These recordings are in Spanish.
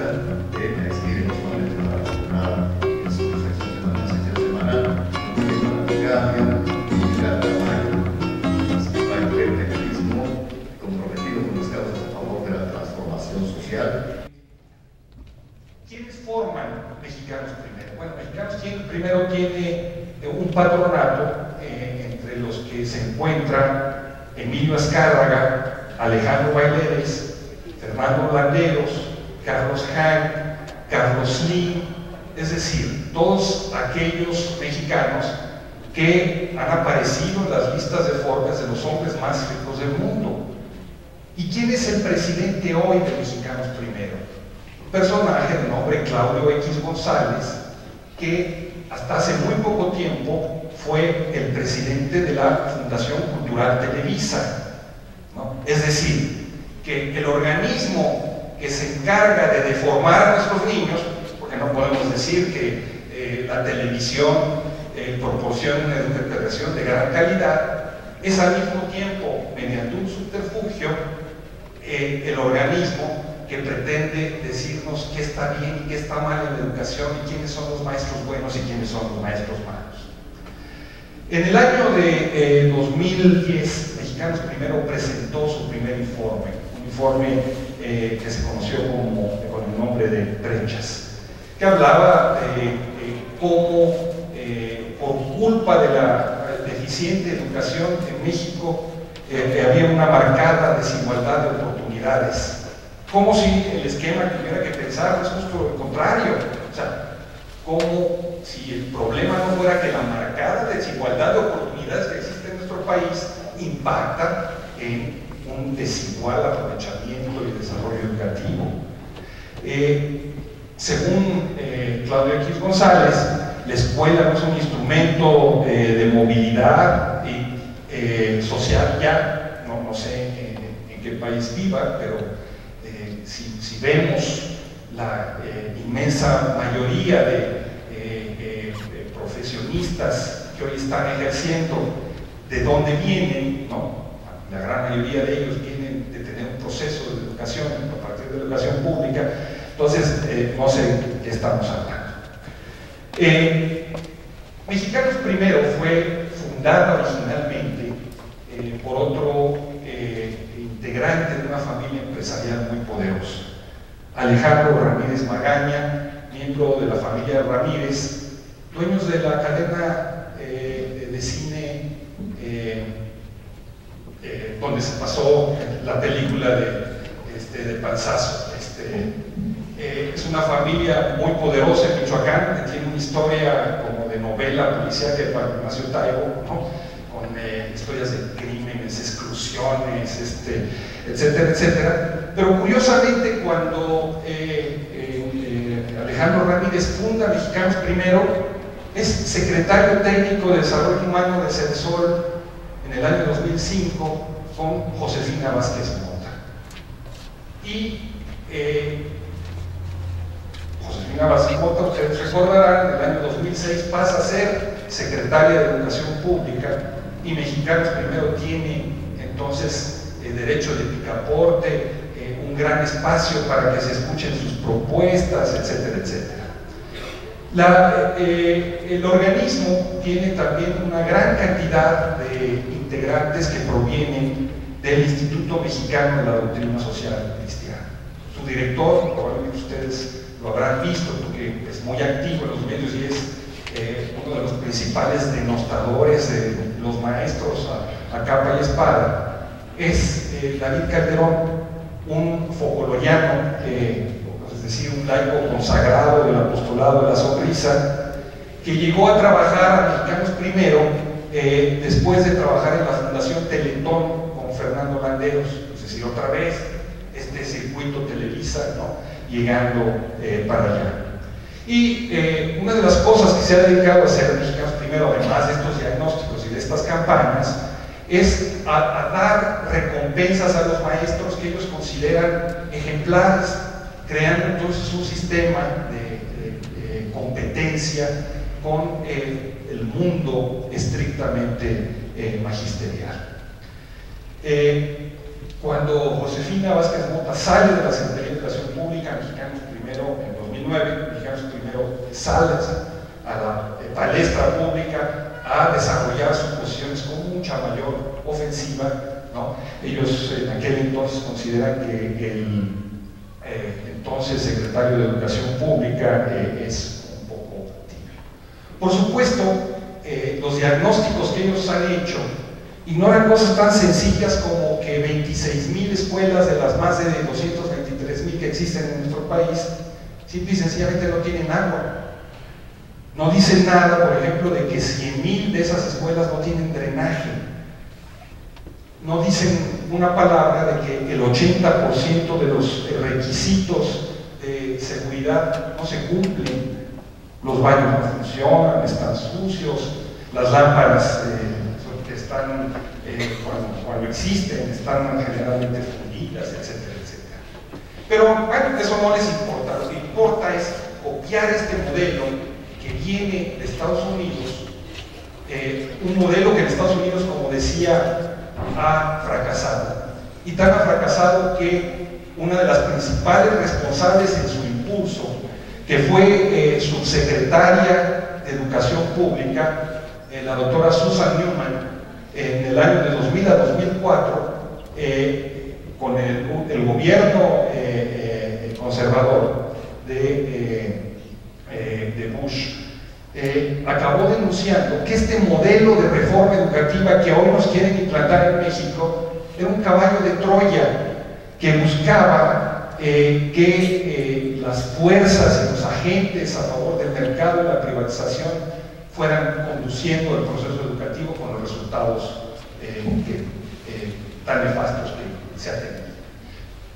Universidad, escribimos solamente para la jornada en su sección semanal, participar en el mecanismo comprometido con las causas a favor de la transformación social. ¿Quiénes forman Mexicanos Primero? Bueno, Mexicanos Primero tiene un patronato entre los que se encuentran Emilio Azcárraga, Alejandro Baileres, Fernando Landeros, Carlos Hank, Carlos Slim, es decir, todos aquellos mexicanos que han aparecido en las listas de Forbes de los hombres más ricos del mundo. ¿Y quién es el presidente hoy de Mexicanos Primero? Un personaje de nombre Claudio X González, que hasta hace muy poco tiempo fue el presidente de la Fundación Cultural Televisa, ¿no? Es decir, que el organismo que se encarga de deformar a nuestros niños, porque no podemos decir que la televisión proporciona una interpretación de gran calidad, es al mismo tiempo, mediante un subterfugio, el organismo que pretende decirnos qué está bien y qué está mal en la educación y quiénes son los maestros buenos y quiénes son los maestros malos. En el año de 2010, Mexicanos Primero presentó su primer informe, un informe que se conoció con el nombre de Brechas, que hablaba de cómo por culpa de la deficiente educación en México había una marcada desigualdad de oportunidades, como si el esquema tuviera que pensar es justo lo contrario, o sea, como si el problema no fuera que la marcada desigualdad de oportunidades que existe en nuestro país impacta en un desigual aprovechamiento y desarrollo educativo. Según Claudio X González, la escuela no es un instrumento de movilidad social ya, no sé en qué país viva, pero si vemos la inmensa mayoría de profesionistas que hoy están ejerciendo, de dónde vienen, ¿no? La gran mayoría de ellos vienen de tener un proceso de educación a partir de la educación pública, entonces no sé de qué estamos hablando. Mexicanos Primero fue fundada originalmente por otro integrante de una familia empresarial muy poderosa, Alejandro Ramírez Magaña, miembro de la familia Ramírez, dueños de la cadena de cine donde se pasó la película de Panzazo. Es una familia muy poderosa en Michoacán, que tiene una historia como de novela policíaca de Ignacio Taibo, ¿no? Con historias de crímenes, exclusiones, etcétera, etcétera. Pero curiosamente, cuando Alejandro Ramírez funda Mexicanos Primero, es secretario técnico de Desarrollo Humano de CEDESOL en el año 2005 con Josefina Vázquez Mota. Y Josefina Vázquez Mota, ustedes recordarán, en el año 2006 pasa a ser secretaria de Educación Pública y Mexicanos Primero tiene entonces derecho de picaporte, un gran espacio para que se escuchen sus propuestas, etcétera, etcétera. El organismo tiene también una gran cantidad de integrantes que provienen del Instituto Mexicano de la Doctrina Social Cristiana. Su director, probablemente ustedes lo habrán visto porque es muy activo en los medios y es uno de los principales denostadores de los maestros a capa y espada, es David Calderón, un focoloriano, es decir, un laico consagrado del apostolado de la sonrisa, que llegó a trabajar a Mexicanos Primero después de trabajar en la Fundación Teletón con Fernando Landeros, es decir, otra vez este circuito Televisa, ¿no? Llegando para allá. Y una de las cosas que se ha dedicado a hacer Mexicanos Primero, además de estos diagnósticos y de estas campañas, es a dar recompensas a los maestros que ellos consideran ejemplares, creando entonces un sistema de competencia con el mundo estrictamente magisterial. Cuando Josefina Vázquez Mota sale de la Secretaría de Educación Pública, Mexicanos Primero salas, a la palestra pública, a desarrollar sus posiciones con mucha mayor ofensiva, ¿no? Ellos en aquel entonces consideran que el entonces secretario de Educación Pública es un poco tibio. Por supuesto, los diagnósticos que ellos han hecho ignoran cosas tan sencillas como que 26,000 escuelas de las más de 223,000 que existen en nuestro país simple y sencillamente no tienen agua. No dicen nada, por ejemplo, de que 100,000 de esas escuelas no tienen drenaje. No dicen una palabra de que el 80% de los requisitos de seguridad no se cumplen. Los baños no funcionan, están sucios, las lámparas que están, cuando existen, están generalmente fundidas, etcétera, etcétera. Pero bueno, eso no les importa. Lo que importa es copiar este modelo que viene de Estados Unidos, un modelo que en Estados Unidos, como decía, ha fracasado. Y tan ha fracasado que una de las principales responsables en su impulso, que fue subsecretaria de Educación Pública, la doctora Susan Newman, en el año de 2000 a 2004, con el gobierno conservador de Bush, acabó denunciando que este modelo de reforma educativa que hoy nos quieren implantar en México era un caballo de Troya que buscaba que las fuerzas y los agentes a favor del mercado y la privatización fueran conduciendo el proceso educativo con los resultados tan nefastos que se han tenido.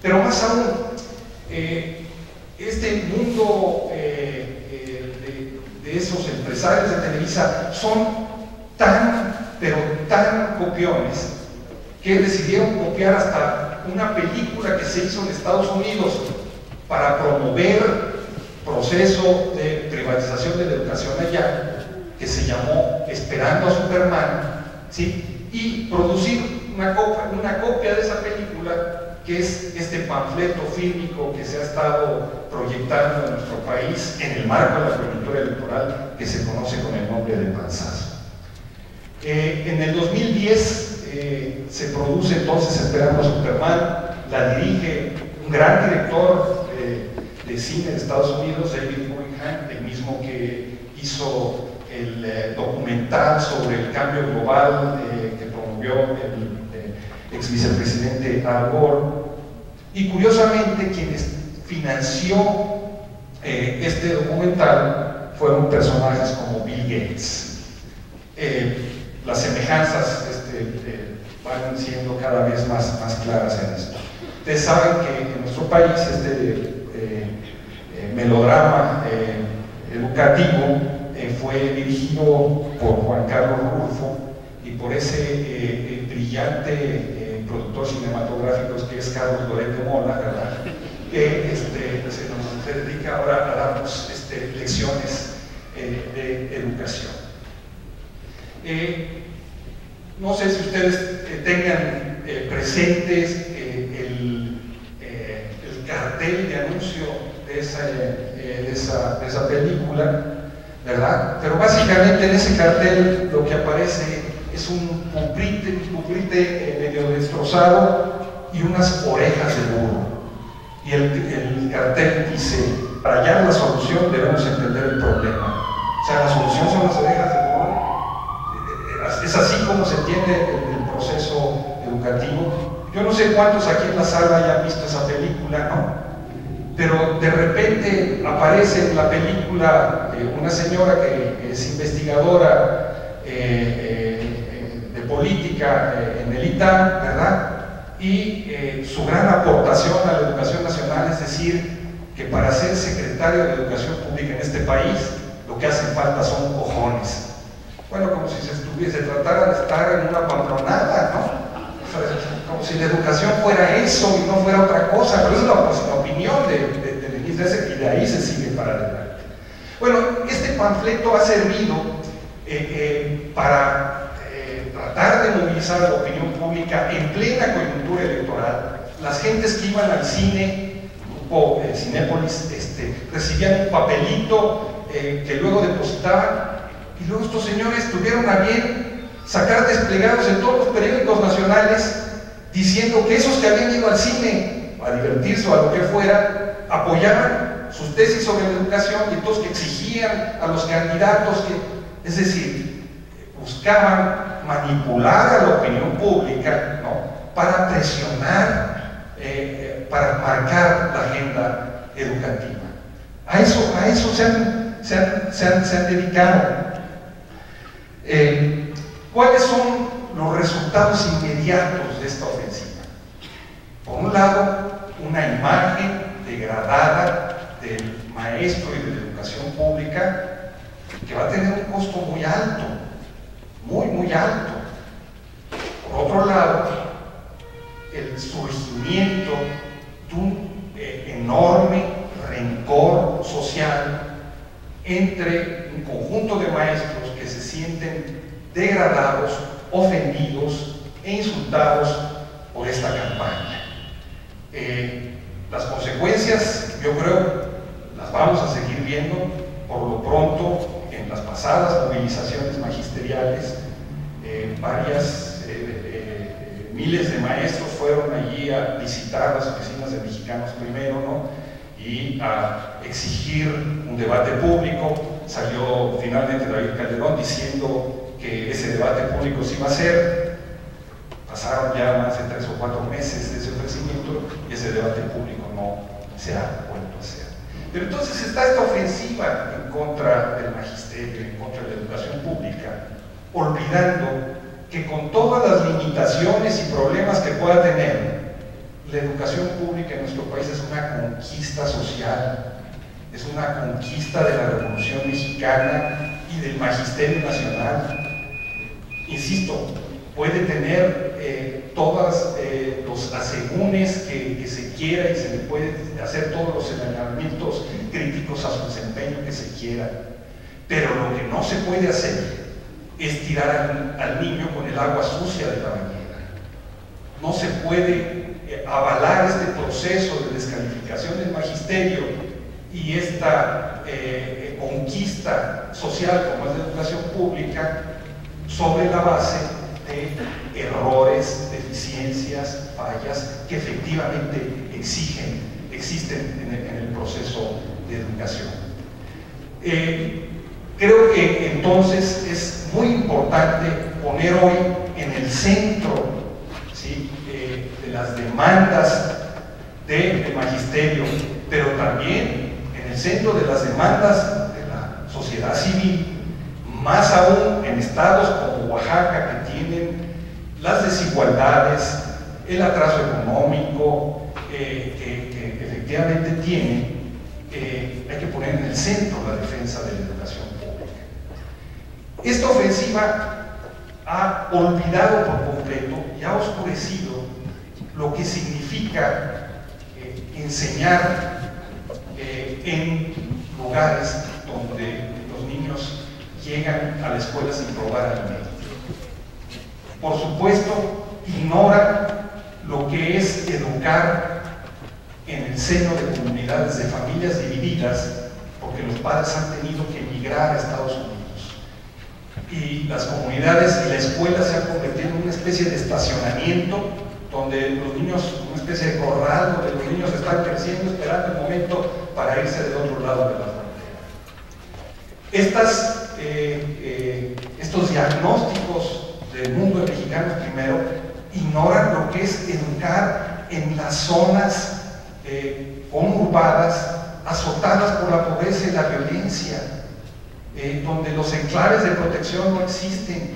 Pero más aún, este mundo de esos empresarios de Televisa son pero tan copiones que decidieron copiar hasta una película que se hizo en Estados Unidos para promover proceso de privatización de la educación allá, que se llamó Esperando a Superman, ¿sí? Y producir una copia de esa película, que es este panfleto fílmico que se ha estado proyectando en nuestro país en el marco de la coyuntura electoral, que se conoce con el nombre de Panzazo. En el 2010 se produce entonces Esperando a Superman, la dirige un gran director de cine de Estados Unidos, David Moynihan, el mismo que hizo el documental sobre el cambio global que promovió el ex vicepresidente Al Gore. Y curiosamente, quienes financió este documental fueron personajes como Bill Gates. Las semejanzas van siendo cada vez más claras en esto. Ustedes saben que en nuestro país este melodrama educativo fue dirigido por Juan Carlos Rulfo y por ese brillante productor cinematográfico que es Carlos Loret de Mola, ¿verdad? Que se nos dedica ahora a darnos lecciones de educación. No sé si ustedes tengan presentes el cartel de anuncio de esa película, ¿verdad? Pero básicamente en ese cartel lo que aparece es un pupitre medio destrozado y unas orejas de burro. Y el cartel dice: para hallar la solución debemos entender el problema. O sea, la solución son las orejas de burro. Es así como se entiende el proceso educativo. Yo no sé cuántos aquí en la sala hayan visto esa película, ¿no? Pero de repente aparece en la película una señora que es investigadora de política en el ITAM, ¿verdad? Y su gran aportación a la educación nacional es decir que para ser secretario de Educación Pública en este país lo que hacen falta son cojones. Bueno, como si se tratara de estar en una pamplonada, ¿no? O sea, como si la educación fuera eso y no fuera otra cosa, pero esa es la opinión de Denise, y de ahí se sigue para adelante. Bueno, este panfleto ha servido para tratar de movilizar a la opinión pública en plena coyuntura electoral. Las gentes que iban al cine, Cinépolis, recibían un papelito que luego depositaban, y luego estos señores tuvieron a bien sacar desplegados en todos los periódicos nacionales diciendo que esos que habían ido al cine a divertirse o a lo que fuera, apoyaban sus tesis sobre la educación, y entonces que exigían a los candidatos que, es decir, buscaban manipular a la opinión pública, ¿no?, para presionar, para marcar la agenda educativa. A eso se han dedicado. ¿Cuáles son los resultados inmediatos de esta ofensiva? Por un lado, una imagen degradada del maestro y de la educación pública que va a tener un costo muy alto, muy alto. Por otro lado, el surgimiento de un enorme rencor social entre un conjunto de maestros que se sienten degradados, ofendidos e insultados por esta campaña. Las consecuencias, yo creo, las vamos a seguir viendo. Por lo pronto, en las pasadas movilizaciones magisteriales, miles de maestros fueron allí a visitar las oficinas de Mexicanos Primero, ¿no?, y a exigir un debate público. Salió finalmente David Calderón diciendo que ese debate público se iba a hacer. Pasaron ya más de 3 o 4 meses de ese ofrecimiento y ese debate público no se ha vuelto a hacer. Pero entonces está esta ofensiva en contra del magisterio, en contra de la educación pública, olvidando que con todas las limitaciones y problemas que pueda tener, la educación pública en nuestro país es una conquista social, es una conquista de la Revolución Mexicana y del magisterio nacional. Insisto, puede tener todos los asegúnes que se quiera, y se le puede hacer todos los señalamientos críticos a su desempeño que se quiera, pero lo que no se puede hacer es tirar al niño con el agua sucia de la bañera. No se puede avalar este proceso de descalificación del magisterio y esta conquista social como es la educación pública sobre la base de errores, deficiencias, fallas que efectivamente existen en el proceso de educación. Creo que entonces es muy importante poner hoy en el centro, ¿sí?, de las demandas del magisterio, pero también en el centro de las demandas de la sociedad civil, más aún en estados como Oaxaca, que tienen las desigualdades, el atraso económico que efectivamente tienen. Hay que poner en el centro la defensa de la educación pública. Esta ofensiva ha olvidado por completo y ha oscurecido lo que significa enseñar en lugares donde los niños llegan a la escuela sin probar alimento. Por supuesto, ignora lo que es educar en el seno de comunidades de familias divididas, porque los padres han tenido que emigrar a Estados Unidos. Y las comunidades y la escuela se han convertido en una especie de estacionamiento donde los niños, una especie de corral, donde los niños están creciendo esperando el momento para irse del otro lado de la frontera. Estos diagnósticos del mundo de Mexicanos Primero ignoran lo que es educar en las zonas conurbadas, azotadas por la pobreza y la violencia, donde los enclaves de protección no existen.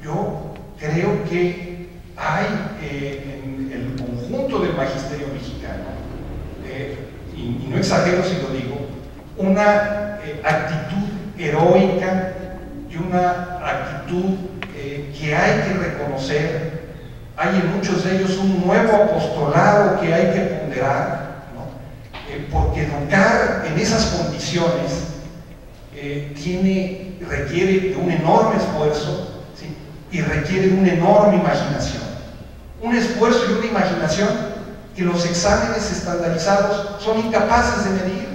Yo creo que hay en el conjunto del magisterio mexicano, y no exagero si lo digo, una actitud heroica y una actitud que hay que reconocer. Hay en muchos de ellos un nuevo apostolado que hay que ponderar, ¿no? Porque educar en esas condiciones requiere de un enorme esfuerzo, ¿sí?, y requiere de una enorme imaginación. Un esfuerzo y una imaginación que los exámenes estandarizados son incapaces de medir.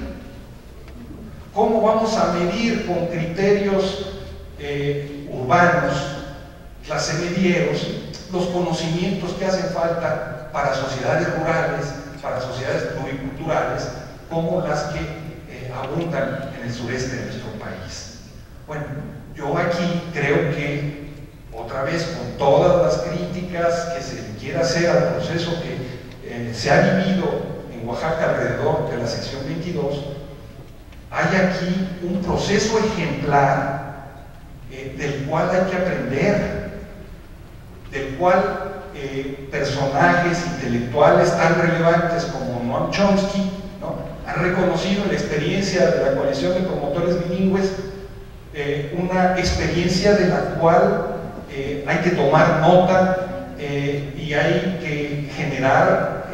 ¿Cómo vamos a medir con criterios urbanos, clasemedieros, los conocimientos que hacen falta para sociedades rurales, para sociedades pluriculturales, como las que abundan en el sureste de nuestro país? Bueno, yo aquí creo que, otra vez, con todas las críticas que se quiera hacer al proceso que se ha vivido en Oaxaca alrededor de la sección 22, hay aquí un proceso ejemplar del cual hay que aprender, del cual personajes intelectuales tan relevantes como Noam Chomsky, ¿no?, han reconocido en la experiencia de la coalición de promotores bilingües una experiencia de la cual hay que tomar nota y hay que generar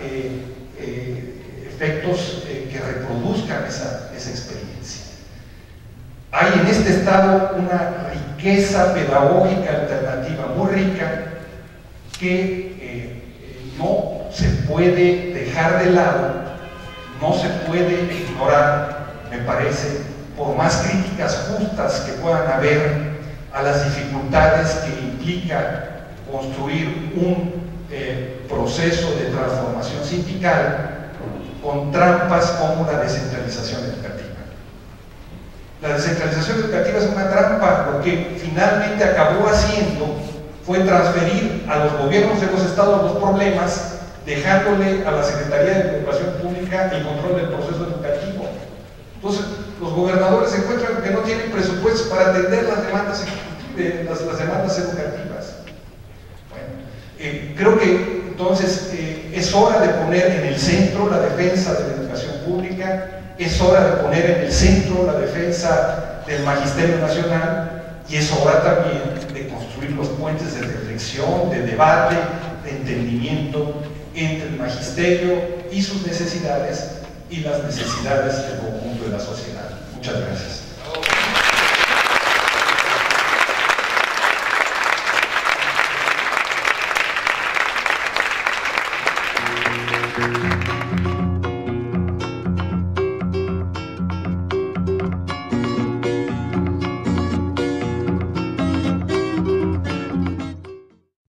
efectos que reproduzcan esa experiencia. Hay en este estado una riqueza pedagógica alternativa muy rica que no se puede dejar de lado, no se puede ignorar, me parece, por más críticas justas que puedan haber a las dificultades que implica construir un proceso de transformación sindical con trampas como la descentralización educativa. La descentralización educativa es una trampa. Lo que finalmente acabó haciendo fue transferir a los gobiernos de los estados los problemas, dejándole a la Secretaría de Educación Pública el control del proceso educativo. Entonces, los gobernadores se encuentran que no tienen presupuestos para atender las demandas educativas. Bueno, creo que entonces es hora de poner en el centro la defensa de la educación pública, es hora de poner en el centro la defensa del Magisterio Nacional, y es hora también de construir los puentes de reflexión, de debate, de entendimiento entre el magisterio y sus necesidades y las necesidades del conjunto de la sociedad. Muchas gracias.